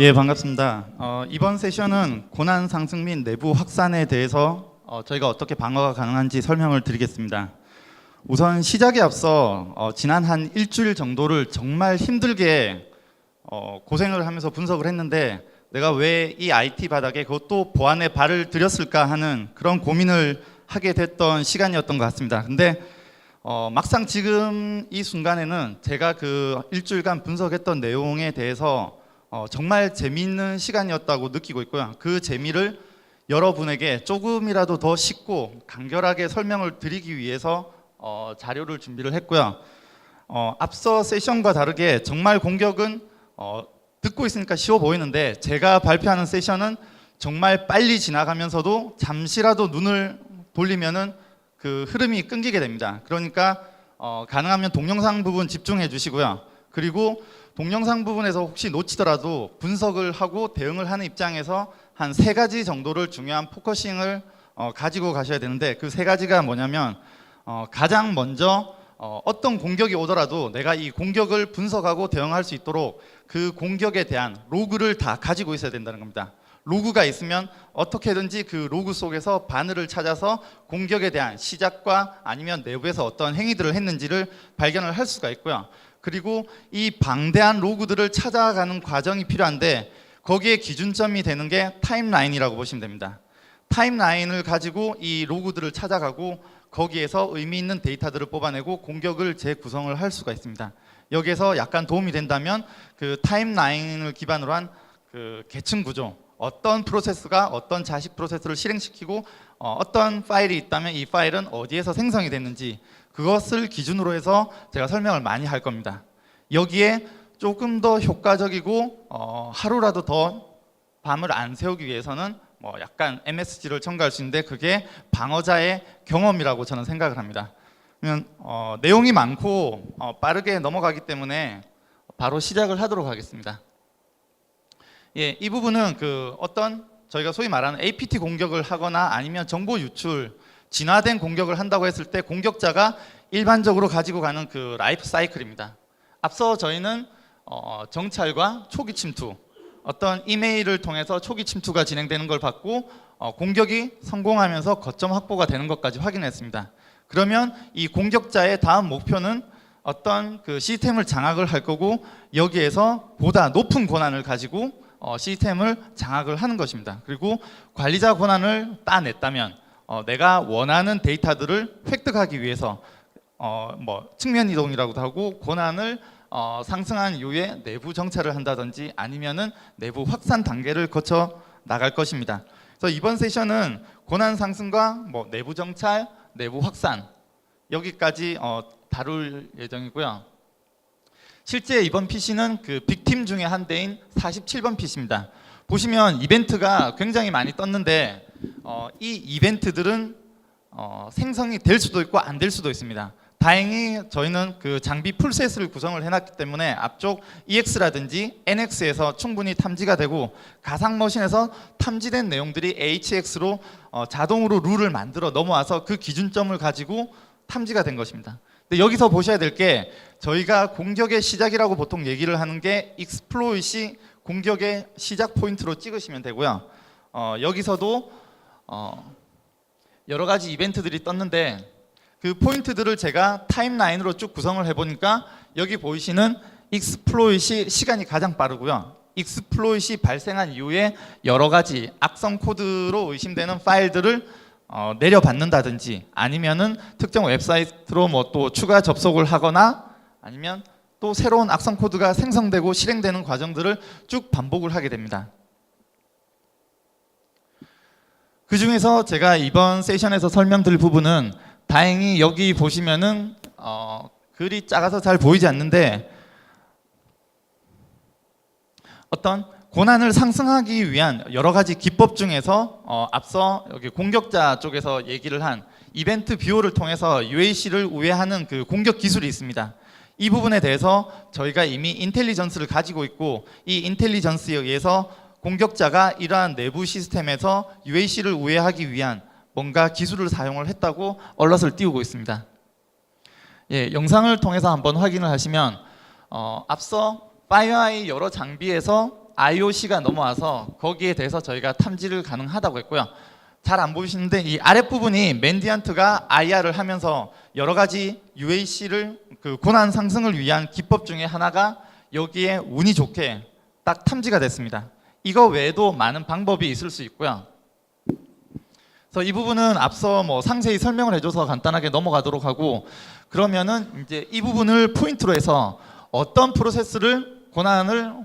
예, 반갑습니다. 이번 세션은 고난 상승 및 내부 확산에 대해서 저희가 어떻게 방어가 가능한지 설명을 드리겠습니다. 우선 시작에 앞서 지난 한 일주일 정도를 정말 힘들게 고생을 하면서 분석을 했는데 내가 왜 이 IT 바닥에 그것도 보안에 발을 들였을까 하는 그런 고민을 하게 됐던 시간이었던 것 같습니다. 근데 막상 지금 이 순간에는 제가 그 일주일간 분석했던 내용에 대해서 정말 재미있는 시간이었다고 느끼고 있고요. 그 재미를 여러분에게 조금이라도 더 쉽고 간결하게 설명을 드리기 위해서 자료를 준비를 했고요. 앞서 세션과 다르게 정말 공격은 듣고 있으니까 쉬워 보이는데 제가 발표하는 세션은 정말 빨리 지나가면서도 잠시라도 눈을 돌리면은 그 흐름이 끊기게 됩니다. 그러니까 가능하면 동영상 부분 집중해 주시고요. 그리고 동영상 부분에서 혹시 놓치더라도 분석을 하고 대응을 하는 입장에서 한 3가지 정도를 중요한 포커싱을 가지고 가셔야 되는데 그 3가지가 뭐냐면 가장 먼저 어떤 공격이 오더라도 내가 이 공격을 분석하고 대응할 수 있도록 그 공격에 대한 로그를 다 가지고 있어야 된다는 겁니다. 로그가 있으면 어떻게든지 그 로그 속에서 바늘을 찾아서 공격에 대한 시작과 아니면 내부에서 어떤 행위들을 했는지를 발견을 할 수가 있고요. 그리고 이 방대한 로그들을 찾아가는 과정이 필요한데 거기에 기준점이 되는 게 타임라인이라고 보시면 됩니다. 타임라인을 가지고 이 로그들을 찾아가고 거기에서 의미 있는 데이터들을 뽑아내고 공격을 재구성을 할 수가 있습니다. 여기에서 약간 도움이 된다면 그 타임라인을 기반으로 한 그 계층 구조, 어떤 프로세스가 어떤 자식 프로세스를 실행시키고 어떤 파일이 있다면 이 파일은 어디에서 생성이 됐는지 그것을 기준으로 해서 제가 설명을 많이 할 겁니다. 여기에 조금 더 효과적이고 하루라도 더 밤을 안 새우기 위해서는 약간 MSG를 첨가할 수 있는데 그게 방어자의 경험이라고 저는 생각을 합니다. 그러면 내용이 많고 빠르게 넘어가기 때문에 바로 시작을 하도록 하겠습니다. 예, 이 부분은 그 어떤 저희가 소위 말하는 APT 공격을 하거나 아니면 정보 유출, 진화된 공격을 한다고 했을 때 공격자가 일반적으로 가지고 가는 그 라이프 사이클입니다. 앞서 저희는 정찰과 초기 침투, 어떤 이메일을 통해서 초기 침투가 진행되는 걸 봤고 공격이 성공하면서 거점 확보가 되는 것까지 확인했습니다. 그러면 이 공격자의 다음 목표는 어떤 그 시스템을 장악을 할 거고 여기에서 보다 높은 권한을 가지고 시스템을 장악을 하는 것입니다. 그리고 관리자 권한을 따냈다면 내가 원하는 데이터들을 획득하기 위해서 측면 이동이라고도 하고 권한을 상승한 이후에 내부 정찰을 한다든지 아니면은 내부 확산 단계를 거쳐 나갈 것입니다. 그래서 이번 세션은 권한 상승과 내부 정찰, 내부 확산 여기까지 다룰 예정이고요. 실제 이번 PC는 그 빅팀 중에 한 대인 47번 PC입니다. 보시면 이벤트가 굉장히 많이 떴는데 이 이벤트들은 생성이 될 수도 있고 안 될 수도 있습니다. 다행히 저희는 그 장비 풀셋을 구성을 해놨기 때문에 앞쪽 EX라든지 NX에서 충분히 탐지가 되고 가상 머신에서 탐지된 내용들이 HX로 자동으로 룰을 만들어 넘어와서 그 기준점을 가지고 탐지가 된 것입니다. 근데 여기서 보셔야 될 게 저희가 공격의 시작이라고 보통 얘기를 하는 게 익스플로잇이 공격의 시작 포인트로 찍으시면 되고요. 여기서도 여러 가지 이벤트들이 떴는데 그 포인트들을 제가 타임라인으로 쭉 구성을 해보니까 여기 보이시는 익스플로잇이 시간이 가장 빠르고요. 익스플로잇이 발생한 이후에 여러 가지 악성 코드로 의심되는 파일들을 내려받는다든지 아니면은 특정 웹사이트로 또 추가 접속을 하거나 아니면 또 새로운 악성 코드가 생성되고 실행되는 과정들을 쭉 반복을 하게 됩니다. 그 중에서 제가 이번 세션에서 설명드릴 부분은 다행히 여기 보시면은 글이 작아서 잘 보이지 않는데 어떤 권한을 상승하기 위한 여러 가지 기법 중에서 앞서 여기 공격자 쪽에서 얘기를 한 이벤트 뷰어를 통해서 UAC를 우회하는 그 공격 기술이 있습니다. 이 부분에 대해서 저희가 이미 인텔리전스를 가지고 있고 이 인텔리전스에 의해서 공격자가 이러한 내부 시스템에서 UAC를 우회하기 위한 뭔가 기술을 사용을 했다고 얼럿을 띄우고 있습니다. 예, 영상을 통해서 한번 확인을 하시면 앞서 FireEye 여러 장비에서 IOC가 넘어와서 거기에 대해서 저희가 탐지를 가능하다고 했고요. 잘 안 보이시는데 이 아랫부분이 맨디안트가 IR을 하면서 여러 가지 UAC를 그 고난 상승을 위한 기법 중에 하나가 여기에 운이 좋게 딱 탐지가 됐습니다. 이거 외에도 많은 방법이 있을 수 있고요. 그래서 이 부분은 앞서 뭐 상세히 설명을 해줘서 간단하게 넘어가도록 하고, 그러면은 이제 이 부분을 포인트로 해서 어떤 프로세스를 고난을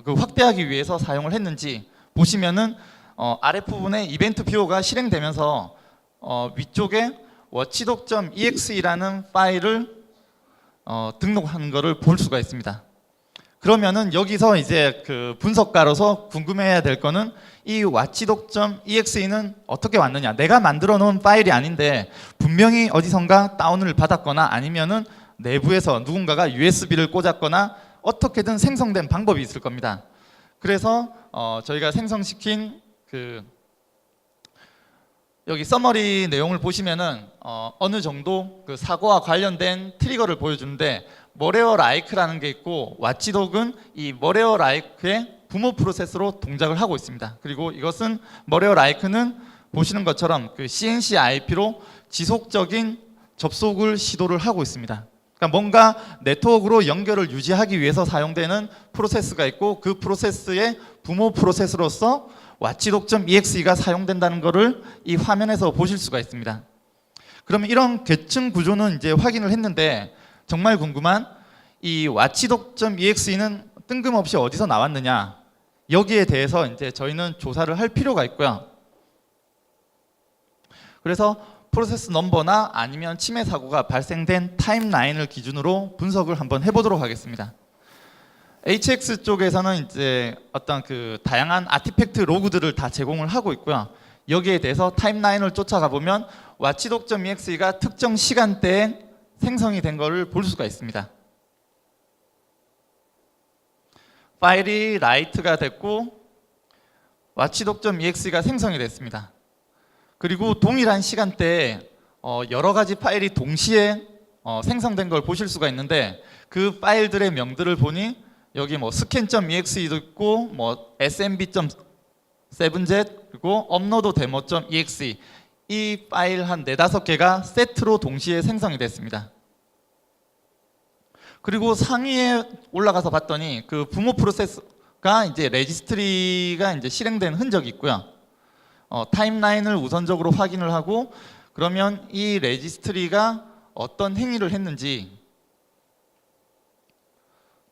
확대하기 위해서 사용을 했는지 보시면은 아랫부분에 이벤트 뷰어가 실행되면서 위쪽에 watchdog.exe라는 파일을 등록한 것을 볼 수가 있습니다. 그러면은 여기서 이제 그 분석가로서 궁금해야 될 거는 이 watchdog.exe는 어떻게 왔느냐. 내가 만들어 놓은 파일이 아닌데 분명히 어디선가 다운을 받았거나 아니면은 내부에서 누군가가 USB를 꽂았거나 어떻게든 생성된 방법이 있을 겁니다. 그래서 저희가 생성시킨 그 여기 서머리 내용을 보시면은 어느 정도 그 사고와 관련된 트리거를 보여주는데, 머레어 라이크라는 게 있고 왓치독은 이 머레어 라이크의 부모 프로세스로 동작을 하고 있습니다. 그리고 이것은 머레어 라이크는 보시는 것처럼 그 CNC IP로 지속적인 접속을 시도를 하고 있습니다. 그러니까 뭔가 네트워크로 연결을 유지하기 위해서 사용되는 프로세스가 있고 그 프로세스의 부모 프로세스로서 watchdog.exe가 사용된다는 것을 이 화면에서 보실 수가 있습니다. 그러면 이런 계층 구조는 이제 확인을 했는데, 정말 궁금한 이 watchdog.exe는 뜬금없이 어디서 나왔느냐, 여기에 대해서 이제 저희는 조사를 할 필요가 있고요. 그래서 프로세스 넘버나 아니면 침해 사고가 발생된 타임라인을 기준으로 분석을 한번 해보도록 하겠습니다. HX 쪽에서는 이제 어떤 그 다양한 아티팩트 로그들을 다 제공을 하고 있고요. 여기에 대해서 타임라인을 쫓아가 보면 watchdog.exe가 특정 시간대에 생성이 된 것을 볼 수가 있습니다. 파일이 라이트가 됐고 watchdog.exe가 생성이 됐습니다. 그리고 동일한 시간대에 여러 가지 파일이 동시에 생성된 걸 보실 수가 있는데, 그 파일들의 명들을 보니 여기 뭐 scan.exe도 있고 뭐 smb.7z 그리고 upload demo.exe, 이 파일 한 4-5개가 세트로 동시에 생성이 됐습니다. 그리고 상위에 올라가서 봤더니 그 부모 프로세스가 이제 레지스트리가 이제 실행된 흔적이 있고요. 타임라인을 우선적으로 확인을 하고, 그러면 이 레지스트리가 어떤 행위를 했는지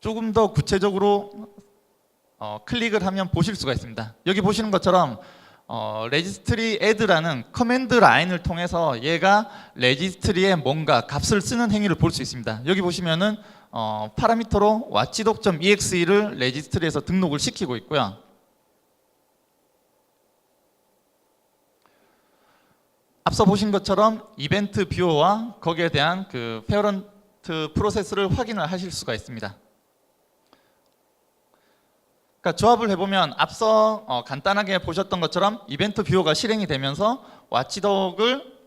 조금 더 구체적으로 클릭을 하면 보실 수가 있습니다. 여기 보시는 것처럼 레지스트리 add라는 커맨드 라인을 통해서 얘가 레지스트리에 뭔가 값을 쓰는 행위를 볼 수 있습니다. 여기 보시면은 파라미터로 watchdog.exe를 레지스트리에서 등록을 시키고 있고요. 앞서 보신 것처럼 이벤트 뷰어와 거기에 대한 그 페어런트 프로세스를 확인을 하실 수가 있습니다. 그러니까 조합을 해보면 앞서 간단하게 보셨던 것처럼 이벤트 뷰어가 실행이 되면서 watchdog을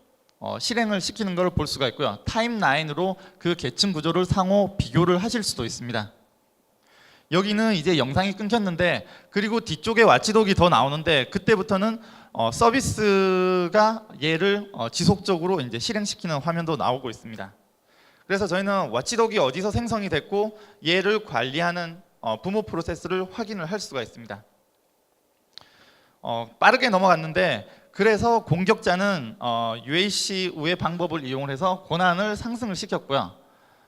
실행을 시키는 걸 볼 수가 있고요. 타임라인으로 그 계층 구조를 상호 비교를 하실 수도 있습니다. 여기는 이제 영상이 끊겼는데, 그리고 뒤쪽에 watchdog이 더 나오는데 그때부터는 서비스가 얘를 지속적으로 이제 실행시키는 화면도 나오고 있습니다. 그래서 저희는 watchdog이 어디서 생성이 됐고 얘를 관리하는 부모 프로세스를 확인을 할 수가 있습니다. 빠르게 넘어갔는데, 그래서 공격자는 UAC 우회 방법을 이용해서 고난을 상승을 시켰고요.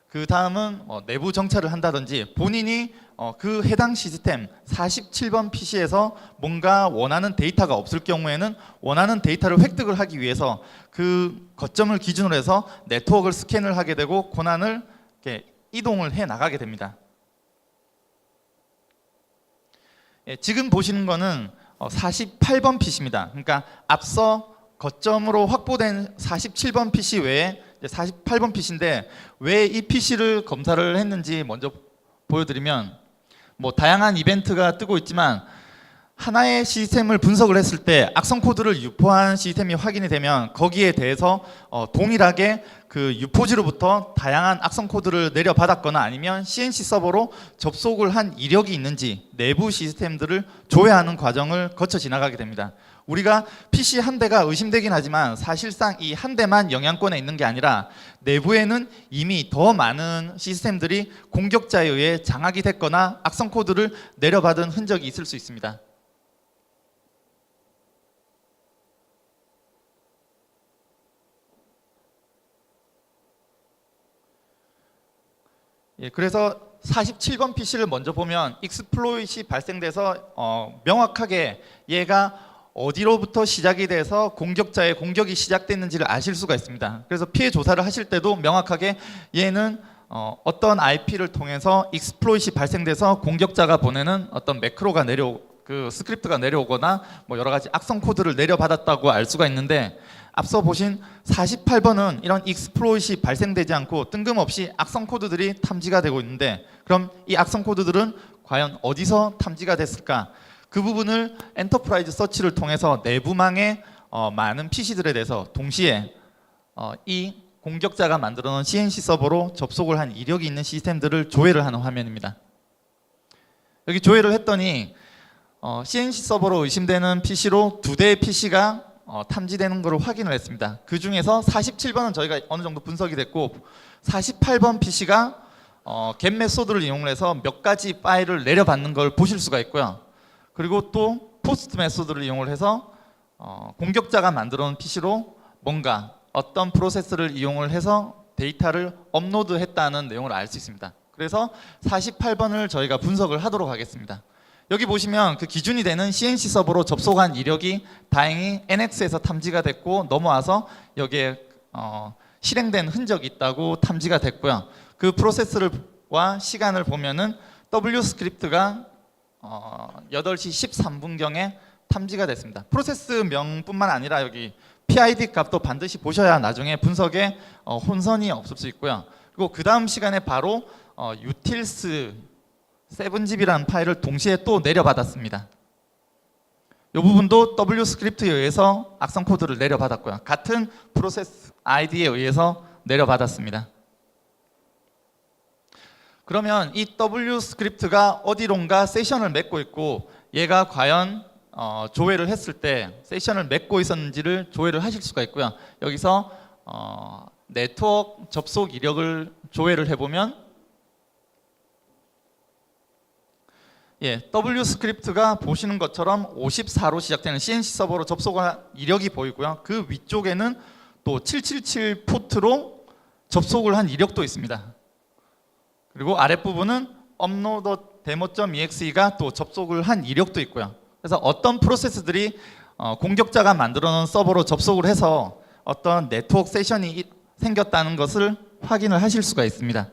그 다음은 내부 정찰을 한다든지 본인이 그 해당 시스템 47번 PC에서 뭔가 원하는 데이터가 없을 경우에는 원하는 데이터를 획득을 하기 위해서 그 거점을 기준으로 해서 네트워크를 스캔을 하게 되고 고난을 이렇게 이동을 해 나가게 됩니다. 지금 보시는 거는 48번 PC입니다. 그러니까 앞서 거점으로 확보된 47번 PC 외에 48번 PC인데 왜 이 PC를 검사를 했는지 먼저 보여드리면, 뭐 다양한 이벤트가 뜨고 있지만 하나의 시스템을 분석을 했을 때 악성 코드를 유포한 시스템이 확인이 되면 거기에 대해서 동일하게 그 유포지로부터 다양한 악성 코드를 내려받았거나 아니면 CNC 서버로 접속을 한 이력이 있는지 내부 시스템들을 조회하는 과정을 거쳐 지나가게 됩니다. 우리가 PC 한 대가 의심되긴 하지만 사실상 이 한 대만 영향권에 있는 게 아니라 내부에는 이미 더 많은 시스템들이 공격자에 의해 장악이 됐거나 악성 코드를 내려받은 흔적이 있을 수 있습니다. 예, 그래서 47번 PC를 먼저 보면 익스플로잇이 발생돼서 명확하게 얘가 어디로부터 시작이 돼서 공격자의 공격이 시작됐는지를 아실 수가 있습니다. 그래서 피해 조사를 하실 때도 명확하게 얘는 어떤 IP를 통해서 익스플로잇이 발생돼서 공격자가 보내는 어떤 매크로가 그 스크립트가 내려오거나 뭐 여러 가지 악성 코드를 내려받았다고 알 수가 있는데, 앞서 보신 48번은 이런 익스플로잇이 발생되지 않고 뜬금없이 악성 코드들이 탐지가 되고 있는데, 그럼 이 악성 코드들은 과연 어디서 탐지가 됐을까? 그 부분을 엔터프라이즈 서치를 통해서 내부망의 많은 PC들에 대해서 동시에 이 공격자가 만들어 놓은 CNC 서버로 접속을 한 이력이 있는 시스템들을 조회를 하는 화면입니다. 여기 조회를 했더니 CNC 서버로 의심되는 PC로 2대의 PC가 탐지되는 것을 확인을 했습니다. 그 중에서 47번은 저희가 어느 정도 분석이 됐고, 48번 PC가 get 메소드를 이용해서 몇 가지 파일을 내려받는 걸 보실 수가 있고요. 그리고 또 포스트 메소드를 이용을 해서 공격자가 만들어 놓은 PC로 뭔가 어떤 프로세스를 이용을 해서 데이터를 업로드했다는 내용을 알 수 있습니다. 그래서 48번을 저희가 분석을 하도록 하겠습니다. 여기 보시면 그 기준이 되는 CNC 서버로 접속한 이력이 다행히 NX에서 탐지가 됐고 넘어와서 여기에 실행된 흔적이 있다고 탐지가 됐고요. 그 프로세스와 시간을 보면은 W 스크립트가 8시 13분경에 탐지가 됐습니다. 프로세스 명뿐만 아니라 여기 PID 값도 반드시 보셔야 나중에 분석에 혼선이 없을 수 있고요. 그리고 그 다음 시간에 바로 utils 7zip이라는 파일을 동시에 또 내려받았습니다. 이 부분도 W 스크립트에 의해서 악성 코드를 내려받았고요. 같은 프로세스 ID에 의해서 내려받았습니다. 그러면 이 W 스크립트가 어디론가 세션을 맺고 있고, 얘가 과연 조회를 했을 때 세션을 맺고 있었는지를 조회를 하실 수가 있고요. 여기서 네트워크 접속 이력을 조회를 해보면 W 스크립트가 보시는 것처럼 54로 시작되는 CNC 서버로 접속한 이력이 보이고요. 그 위쪽에는 또 777 포트로 접속을 한 이력도 있습니다. 그리고 아랫부분은 upload demo.exe가 또 접속을 한 이력도 있고요. 그래서 어떤 프로세스들이 공격자가 만들어 놓은 서버로 접속을 해서 어떤 네트워크 세션이 생겼다는 것을 확인을 하실 수가 있습니다.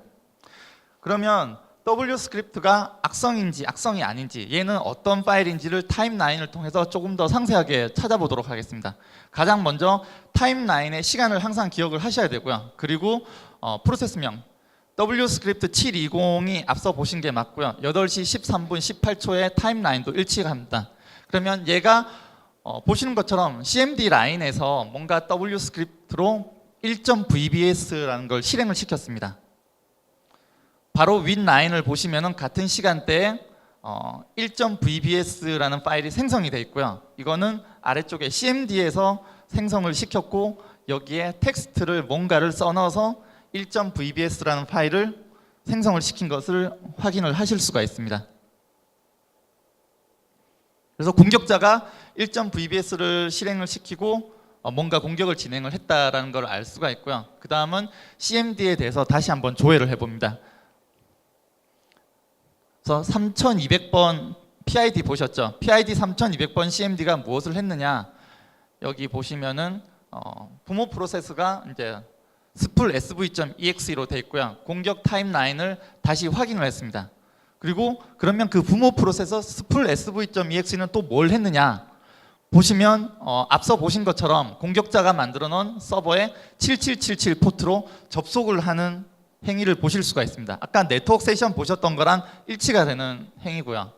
그러면 W 스크립트가 악성인지 악성이 아닌지, 얘는 어떤 파일인지를 타임라인을 통해서 조금 더 상세하게 찾아보도록 하겠습니다. 가장 먼저 타임라인의 시간을 항상 기억을 하셔야 되고요. 그리고 프로세스명 W 스크립트 720이 앞서 보신 게 맞고요. 8시 13분 18초의 타임라인도 일치합니다. 그러면 얘가 보시는 것처럼 CMD 라인에서 뭔가 W 스크립트로 1.VBS라는 걸 실행을 시켰습니다. 바로 윗 라인을 보시면은 같은 시간대에 1.VBS라는 파일이 생성이 되어 있고요. 이거는 아래쪽에 CMD에서 생성을 시켰고, 여기에 텍스트를 뭔가를 써넣어서 1.VBS라는 파일을 생성을 시킨 것을 확인을 하실 수가 있습니다. 그래서 공격자가 1.VBS를 실행을 시키고 뭔가 공격을 진행을 했다라는 걸 알 수가 있고요. 그 다음은 CMD에 대해서 다시 한번 조회를 해봅니다. 그래서 3200번 PID 보셨죠? PID 3200번 CMD가 무엇을 했느냐? 여기 보시면은 부모 프로세스가 이제 스풀 sv.exe로 되어 있고요. 공격 타임라인을 다시 확인을 했습니다. 그리고 그러면 그 부모 프로세서 스풀 sv.exe는 또 뭘 했느냐? 보시면 앞서 보신 것처럼 공격자가 만들어 놓은 서버에 7777 포트로 접속을 하는 행위를 보실 수가 있습니다. 아까 네트워크 세션 보셨던 거랑 일치가 되는 행위고요.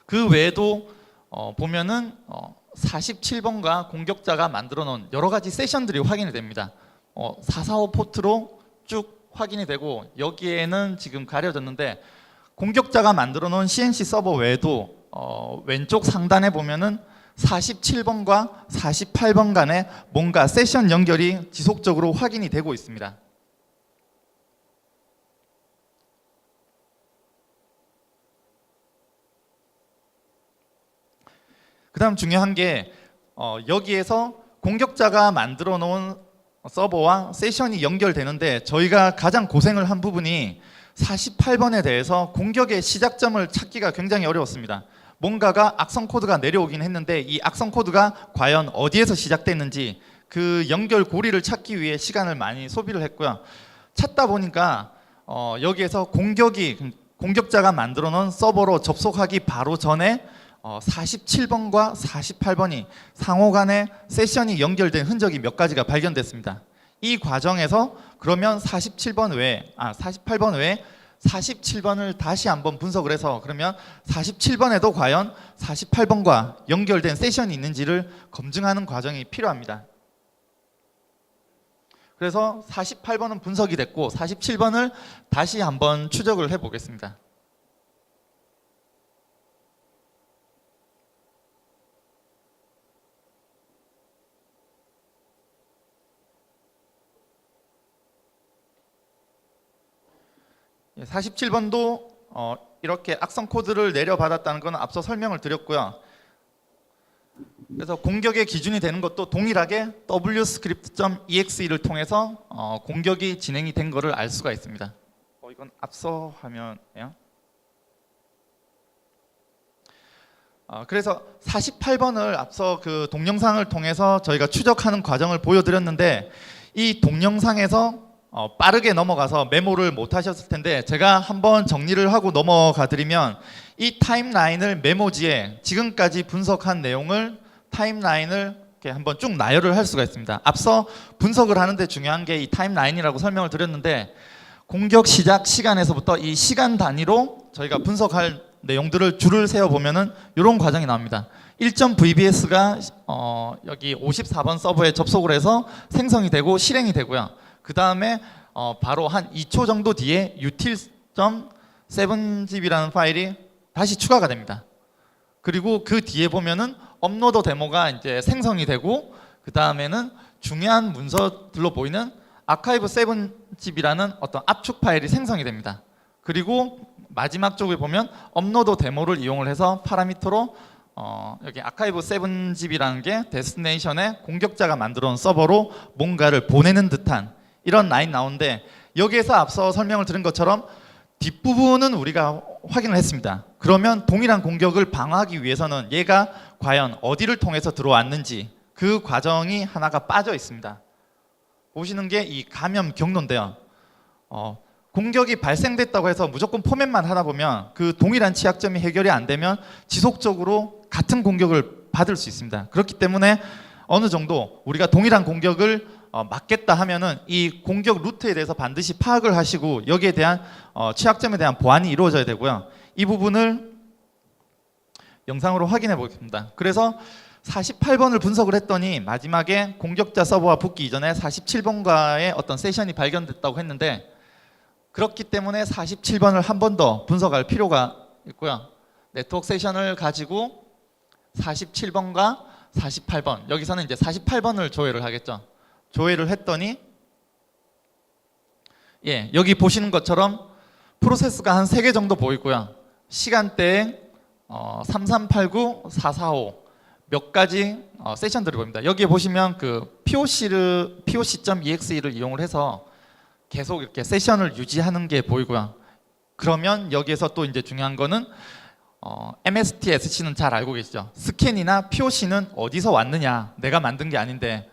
그 외에도 보면은 47번가 공격자가 만들어 놓은 여러 가지 세션들이 확인이 됩니다. 445 포트로 쭉 확인이 되고, 여기에는 지금 가려졌는데 공격자가 만들어 놓은 CNC 서버 외에도 왼쪽 상단에 보면은 47번과 48번 간에 뭔가 세션 연결이 지속적으로 확인이 되고 있습니다. 그 다음 중요한 게 여기에서 공격자가 만들어 놓은 서버와 세션이 연결되는데, 저희가 가장 고생을 한 부분이 48번에 대해서 공격의 시작점을 찾기가 굉장히 어려웠습니다. 뭔가가 악성 코드가 내려오긴 했는데 이 악성 코드가 과연 어디에서 시작됐는지 그 연결 고리를 찾기 위해 시간을 많이 소비를 했고요. 찾다 보니까 여기에서 공격자가 만들어 놓은 서버로 접속하기 바로 전에 47번과 48번이 상호 간에 세션이 연결된 흔적이 몇 가지가 발견됐습니다. 이 과정에서 그러면 48번 외에 47번을 다시 한번 분석을 해서, 그러면 47번에도 과연 48번과 연결된 세션이 있는지를 검증하는 과정이 필요합니다. 그래서 48번은 분석이 됐고 47번을 다시 한번 추적을 해 보겠습니다. 예, 47번도 이렇게 악성 코드를 내려받았다는 건 앞서 설명을 드렸고요. 그래서 공격의 기준이 되는 것도 동일하게 wscript.exe를 통해서 공격이 진행이 된 것을 알 수가 있습니다. 이건 앞서 화면이에요. 그래서 48번을 앞서 그 동영상을 통해서 저희가 추적하는 과정을 보여드렸는데, 이 동영상에서 빠르게 넘어가서 메모를 못 하셨을 텐데 제가 한번 정리를 하고 넘어가 드리면, 이 타임라인을 메모지에 지금까지 분석한 내용을 타임라인을 이렇게 한번 쭉 나열을 할 수가 있습니다. 앞서 분석을 하는데 중요한 게 이 타임라인이라고 설명을 드렸는데, 공격 시작 시간에서부터 이 시간 단위로 저희가 분석할 내용들을 줄을 세어 보면은 이런 과정이 나옵니다. 1.vbs가 여기 54번 서버에 접속을 해서 생성이 되고 실행이 되고요. 그 다음에 바로 한 2초 정도 뒤에 util.7gb라는 파일이 다시 추가가 됩니다. 그리고 그 뒤에 보면은 업로더 데모가 이제 생성이 되고, 그 다음에는 중요한 문서들로 보이는 아카이브 7gb라는 어떤 압축 파일이 생성이 됩니다. 그리고 마지막 쪽에 보면 업로더 데모를 이용을 해서 파라미터로 여기 아카이브 7gb라는 게 데스티네이션에 공격자가 만들어 놓은 서버로 뭔가를 보내는 듯한 이런 라인 나오는데, 여기에서 앞서 설명을 드린 것처럼 뒷부분은 우리가 확인을 했습니다. 그러면 동일한 공격을 방어하기 위해서는 얘가 과연 어디를 통해서 들어왔는지 그 과정이 하나가 빠져 있습니다. 보시는 게 이 감염 경로인데요. 공격이 발생됐다고 해서 무조건 포맷만 하다 보면 그 동일한 취약점이 해결이 안 되면 지속적으로 같은 공격을 받을 수 있습니다. 그렇기 때문에 어느 정도 우리가 동일한 공격을 막겠다 하면은 이 공격 루트에 대해서 반드시 파악을 하시고 여기에 대한 취약점에 대한 보완이 이루어져야 되고요. 이 부분을 영상으로 확인해 보겠습니다. 그래서 48번을 분석을 했더니 마지막에 공격자 서버와 붙기 이전에 47번과의 어떤 세션이 발견됐다고 했는데, 그렇기 때문에 47번을 한 번 더 분석할 필요가 있고요. 네트워크 세션을 가지고 47번과 48번, 여기서는 이제 48번을 조회를 하겠죠. 조회를 했더니 여기 보시는 것처럼 프로세스가 한 3개 정도 보이고요. 시간대에 3389, 445 몇 가지 세션들을 보입니다. 여기에 보시면 그 POC.exe를 이용을 해서 계속 이렇게 세션을 유지하는 게 보이고요. 그러면 여기에서 또 이제 중요한 거는 MSTSC는 잘 알고 계시죠? 스캔이나 POC는 어디서 왔느냐, 내가 만든 게 아닌데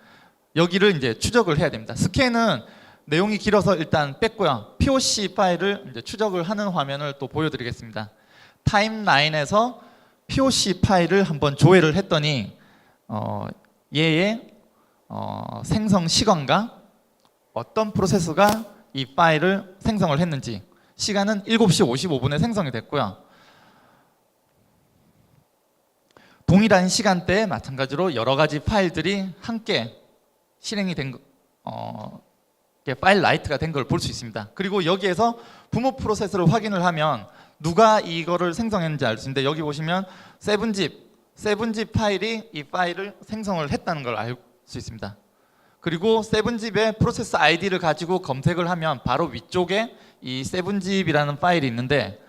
여기를 이제 추적을 해야 됩니다. 스캔은 내용이 길어서 일단 뺐고요. POC 파일을 이제 추적을 하는 화면을 또 보여드리겠습니다. 타임라인에서 POC 파일을 한번 조회를 했더니 얘의 생성 시간과 어떤 프로세스가 이 파일을 생성을 했는지, 시간은 7시 55분에 생성이 됐고요. 동일한 시간대에 마찬가지로 여러 가지 파일들이 함께 실행이 된 파일 라이트가 된 걸 볼 수 있습니다. 그리고 여기에서 부모 프로세스를 확인을 하면 누가 이거를 생성했는지 알 수 있는데, 여기 보시면 세븐집 파일이 이 파일을 생성을 했다는 걸 알 수 있습니다. 그리고 세븐집의 프로세스 아이디를 가지고 검색을 하면 바로 위쪽에 이 세븐집이라는 파일이 있는데,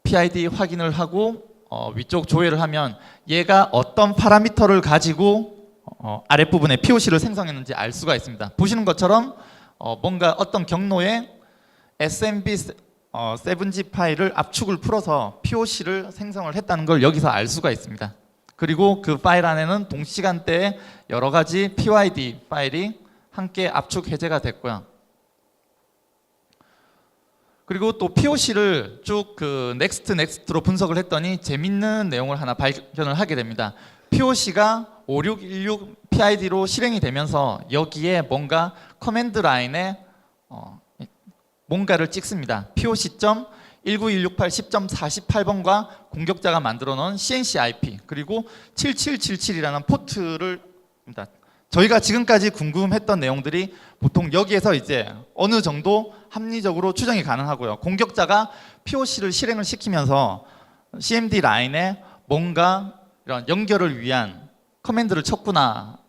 PID 확인을 하고 위쪽 조회를 하면 얘가 어떤 파라미터를 가지고 아랫부분에 POC를 생성했는지 알 수가 있습니다. 보시는 것처럼 뭔가 어떤 경로에 SMB 7G 파일을 압축을 풀어서 POC를 생성을 했다는 걸 여기서 알 수가 있습니다. 그리고 그 파일 안에는 동시간대에 여러 가지 PYD 파일이 함께 압축 해제가 됐고요. 그리고 또 POC를 쭉 그 넥스트로 분석을 했더니 재밌는 내용을 하나 발견을 하게 됩니다. POC가 5616 PID로 실행이 되면서 여기에 뭔가 커맨드 라인에 뭔가를 찍습니다. POC.19168.10.48번과 공격자가 만들어 놓은 CNC IP 그리고 7777이라는 포트를 저희가 지금까지 궁금했던 내용들이 보통 여기에서 이제 어느 정도 합리적으로 추정이 가능하고요. 공격자가 POC를 실행을 시키면서 CMD 라인에 뭔가 이런 연결을 위한 커맨드를 쳤구나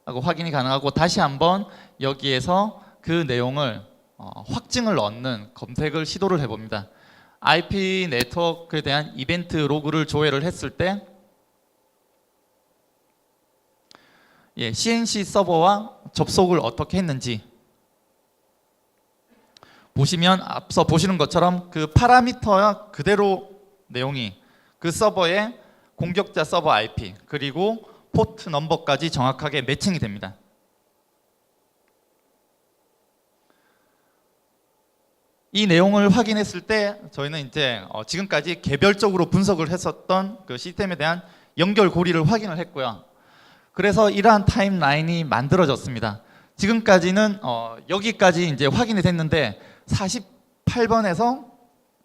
하고 확인이 가능하고, 다시 한번 여기에서 그 내용을 확증을 얻는 검색을 시도를 해봅니다. IP 네트워크에 대한 이벤트 로그를 조회를 했을 때 CNC 서버와 접속을 어떻게 했는지 보시면 앞서 보시는 것처럼 그 파라미터와 그대로 내용이 그 서버의 공격자 서버 IP 그리고 포트 넘버까지 정확하게 매칭이 됩니다. 이 내용을 확인했을 때 저희는 이제 지금까지 개별적으로 분석을 했었던 그 시스템에 대한 연결 고리를 확인을 했고요. 그래서 이러한 타임라인이 만들어졌습니다. 지금까지는 여기까지 이제 확인이 됐는데 47번에서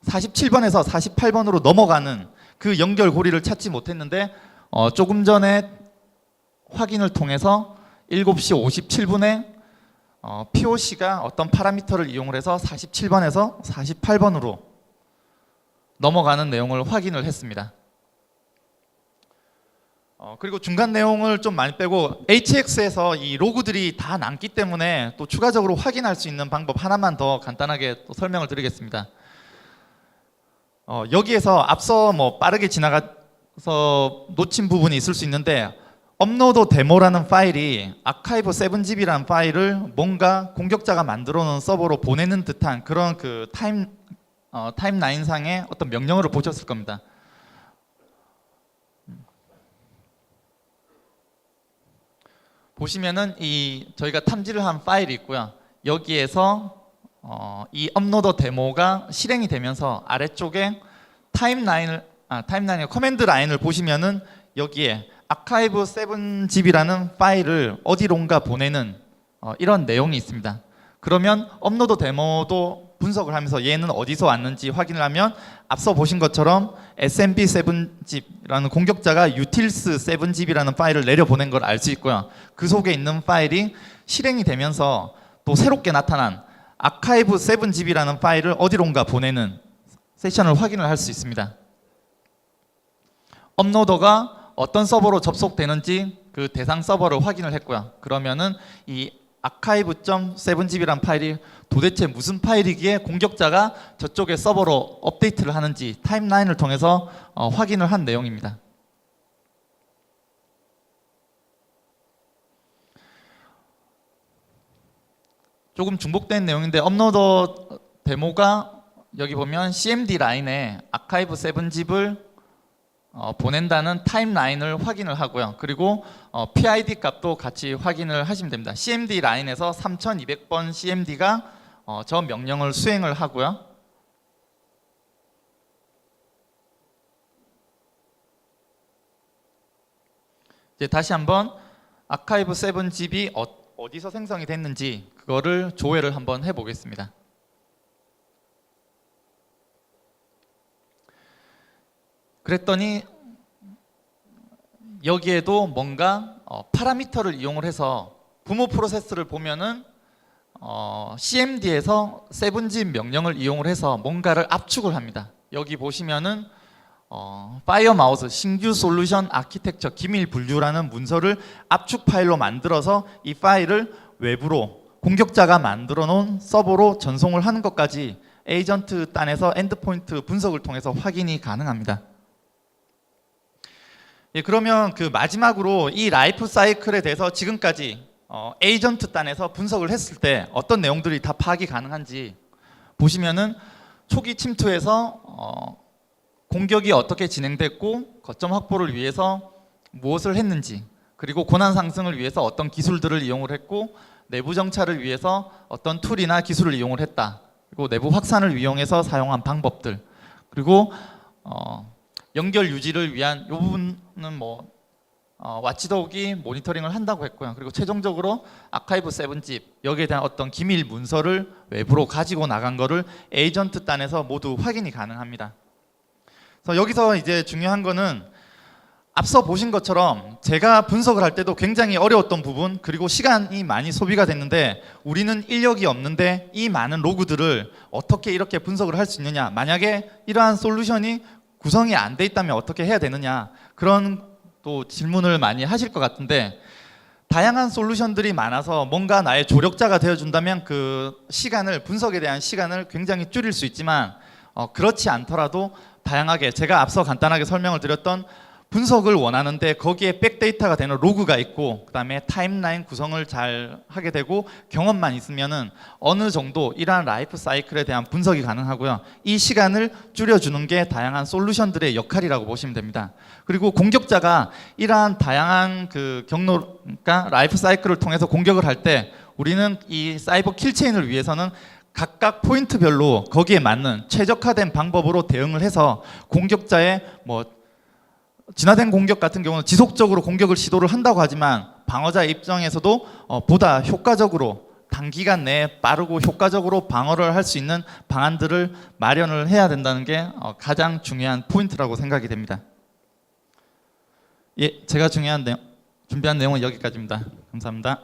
48번으로 넘어가는 그 연결 고리를 찾지 못했는데 조금 전에 확인을 통해서 7시 57분에 POC가 어떤 파라미터를 이용을 해서 47번에서 48번으로 넘어가는 내용을 확인을 했습니다. 그리고 중간 내용을 좀 많이 빼고 HX에서 이 로그들이 다 남기 때문에 또 추가적으로 확인할 수 있는 방법 하나만 더 간단하게 또 설명을 드리겠습니다. 여기에서 앞서 빠르게 지나가서 놓친 부분이 있을 수 있는데, 업로드 데모라는 파일이 아카이브 7GB라는 파일을 뭔가 공격자가 만들어 놓은 서버로 보내는 듯한 그런 그 타임라인상의 어떤 명령어를 보셨을 겁니다. 보시면은 저희가 탐지를 한 파일이 있고요. 여기에서 이 업로드 데모가 실행이 되면서 아래쪽에 타임라인의 커맨드 라인을 보시면은 여기에 아카이브 7GB라는 파일을 어디론가 보내는 이런 내용이 있습니다. 그러면 업로드 데모도 분석을 하면서 얘는 어디서 왔는지 확인을 하면 앞서 보신 것처럼 SMB 7GB라는 공격자가 utils 7GB라는 파일을 내려보낸 걸 알 수 있고요. 그 속에 있는 파일이 실행이 되면서 또 새롭게 나타난 아카이브 7GB라는 파일을 어디론가 보내는 세션을 확인을 할 수 있습니다. 업로더가 어떤 서버로 접속되는지 그 대상 서버를 확인을 했고요. 그러면은 이 archive.7gb라는 파일이 도대체 무슨 파일이기에 공격자가 저쪽의 서버로 업데이트를 하는지 타임라인을 통해서 확인을 한 내용입니다. 조금 중복된 내용인데, 업로더 데모가 여기 보면 CMD 라인에 아카이브 7집을 보낸다는 타임라인을 확인을 하고요. 그리고 PID 값도 같이 확인을 하시면 됩니다. CMD 라인에서 3200번 CMD가 저 명령을 수행을 하고요. 이제 다시 한번 아카이브 7집이 어디서 생성이 됐는지 그거를 조회를 한번 해보겠습니다. 그랬더니 여기에도 뭔가 파라미터를 이용을 해서 부모 프로세스를 보면은 CMD에서 7zip 명령을 이용을 해서 뭔가를 압축을 합니다. 여기 보시면은 파이어마우스 신규 솔루션 아키텍처 기밀 분류라는 문서를 압축 파일로 만들어서 이 파일을 외부로 공격자가 만들어 놓은 서버로 전송을 하는 것까지 에이전트 단에서 엔드포인트 분석을 통해서 확인이 가능합니다. 예, 그러면 그 마지막으로 이 라이프 사이클에 대해서 지금까지 에이전트 단에서 분석을 했을 때 어떤 내용들이 다 파악이 가능한지 보시면은 초기 침투에서 공격이 어떻게 진행됐고 거점 확보를 위해서 무엇을 했는지, 그리고 고난 상승을 위해서 어떤 기술들을 이용을 했고 내부 정찰을 위해서 어떤 툴이나 기술을 이용을 했다, 그리고 내부 확산을 이용해서 사용한 방법들, 그리고 연결 유지를 위한 이 부분은 와치독이 모니터링을 한다고 했고요. 그리고 최종적으로 아카이브 7zip 여기에 대한 어떤 기밀 문서를 외부로 가지고 나간 거를 에이전트 단에서 모두 확인이 가능합니다. 그래서 여기서 이제 중요한 거는 앞서 보신 것처럼 제가 분석을 할 때도 굉장히 어려웠던 부분, 그리고 시간이 많이 소비가 됐는데 우리는 인력이 없는데 이 많은 로그들을 어떻게 이렇게 분석을 할 수 있느냐, 만약에 이러한 솔루션이 구성이 안 돼 있다면 어떻게 해야 되느냐, 그런 또 질문을 많이 하실 것 같은데, 다양한 솔루션들이 많아서 뭔가 나의 조력자가 되어준다면 그 시간을, 분석에 대한 시간을 굉장히 줄일 수 있지만 그렇지 않더라도 다양하게 제가 앞서 간단하게 설명을 드렸던 분석을 원하는데 거기에 백데이터가 되는 로그가 있고 그 다음에 타임라인 구성을 잘 하게 되고 경험만 있으면은 어느 정도 이러한 라이프 사이클에 대한 분석이 가능하고요. 이 시간을 줄여주는 게 다양한 솔루션들의 역할이라고 보시면 됩니다. 그리고 공격자가 이러한 다양한 그 경로, 그러니까 라이프 사이클을 통해서 공격을 할 때 우리는 이 사이버 킬체인을 위해서는 각각 포인트별로 거기에 맞는 최적화된 방법으로 대응을 해서 공격자의 진화된 공격 같은 경우는 지속적으로 공격을 시도를 한다고 하지만 방어자 입장에서도 보다 효과적으로 단기간 내에 빠르고 효과적으로 방어를 할 수 있는 방안들을 마련을 해야 된다는 게 가장 중요한 포인트라고 생각이 됩니다. 예, 제가 준비한 내용은 여기까지입니다. 감사합니다.